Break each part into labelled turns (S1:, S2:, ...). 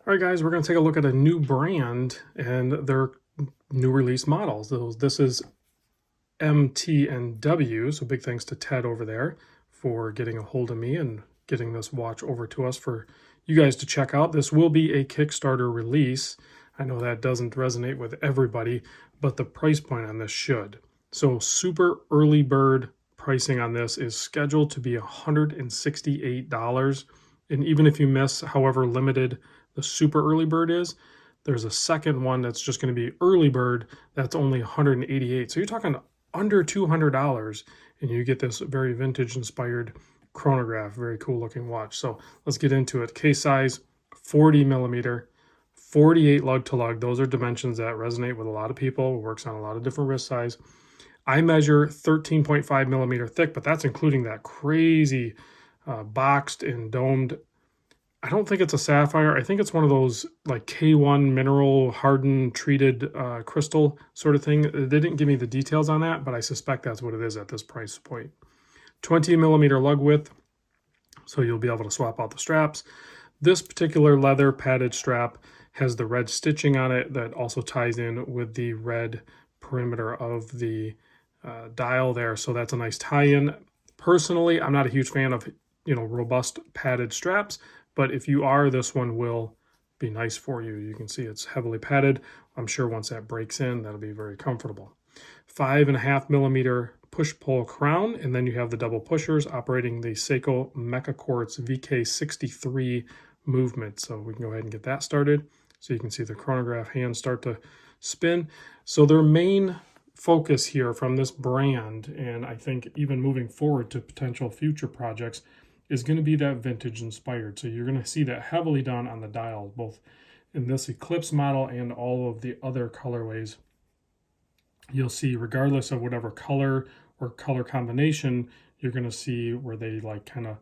S1: All right, guys, we're going to take a look at a new brand and their new release models. This is MT&W, so big thanks to Ted over there for getting a hold of me and getting this watch over to us for you guys to check out. This will be a Kickstarter release. I know that doesn't resonate with everybody, but the price point on this should. So super early bird pricing on this is scheduled to be $168. And even if you miss however limited the super early bird is, there's a second one that's just going to be early bird that's only 188. So you're talking under $200 and you get this very vintage inspired chronograph, very cool looking watch. So let's get into it. Case size 40 millimeter, 48 lug to lug. Those are dimensions that resonate with a lot of people. It works on a lot of different wrist size. I measure 13.5 millimeter thick, but that's including that crazy boxed and domed. I don't think it's a sapphire. I think it's one of those like K1 mineral hardened treated crystal sort of thing. They didn't give me the details on that, but I suspect that's what it is at this price point. 20 millimeter lug width, so you'll be able to swap out the straps. This particular leather padded strap has the red stitching on it that also ties in with the red perimeter of the dial there, so that's a nice tie-in. Personally, I'm not a huge fan of robust padded straps, but if you are, this one will be nice for you. You can see it's heavily padded. I'm sure once that breaks in, that'll be very comfortable. 5.5 millimeter push-pull crown, and then you have the double pushers operating the Seiko Mecha Quartz VK63 movement. So we can go ahead and get that started. So you can see the chronograph hands start to spin. So their main focus here from this brand, and I think even moving forward to potential future projects, is going to be that vintage inspired. So you're going to see that heavily done on the dial, both in this Eclipse model and all of the other colorways. You'll see, regardless of whatever color or color combination, you're going to see where they like kind of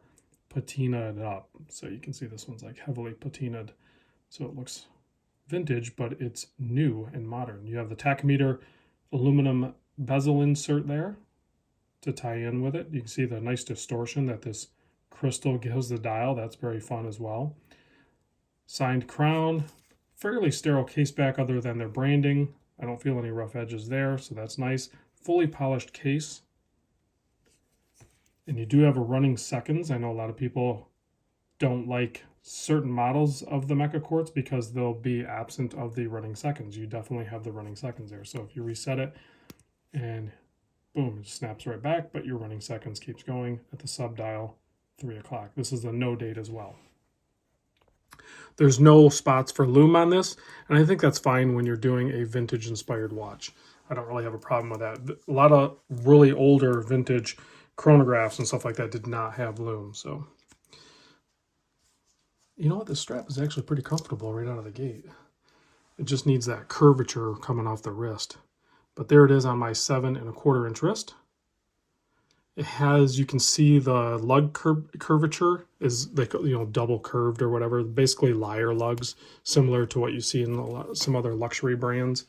S1: patina it up. So you can see this one's like heavily patinaed. So it looks vintage, but it's new and modern. You have the tachometer aluminum bezel insert there to tie in with it. You can see the nice distortion that this crystal gives the dial. That's very fun as well. Signed crown, fairly sterile case back other than their branding. I don't feel any rough edges there, so that's nice. Fully polished case. And you do have a running seconds. I know a lot of people don't like certain models of the Mecha Quartz because they'll be absent of the running seconds. You definitely have the running seconds there. So if you reset it and boom, it snaps right back, but your running seconds keeps going at the sub dial 3 o'clock. This is the no date as well. There's no spots for lume on this, and I think that's fine when you're doing a vintage inspired watch. I don't really have a problem with that. A lot of really older vintage chronographs and stuff like that did not have lume. So you know what, this strap is actually pretty comfortable right out of the gate. It just needs that curvature coming off the wrist. But there it is on my 7.25 inch wrist. It has, you can see the lug curvature is like, double curved or whatever, basically lyre lugs, similar to what you see in some other luxury brands.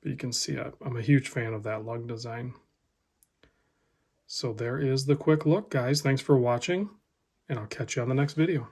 S1: But you can see I'm a huge fan of that lug design. So there is the quick look, guys. Thanks for watching, and I'll catch you on the next video.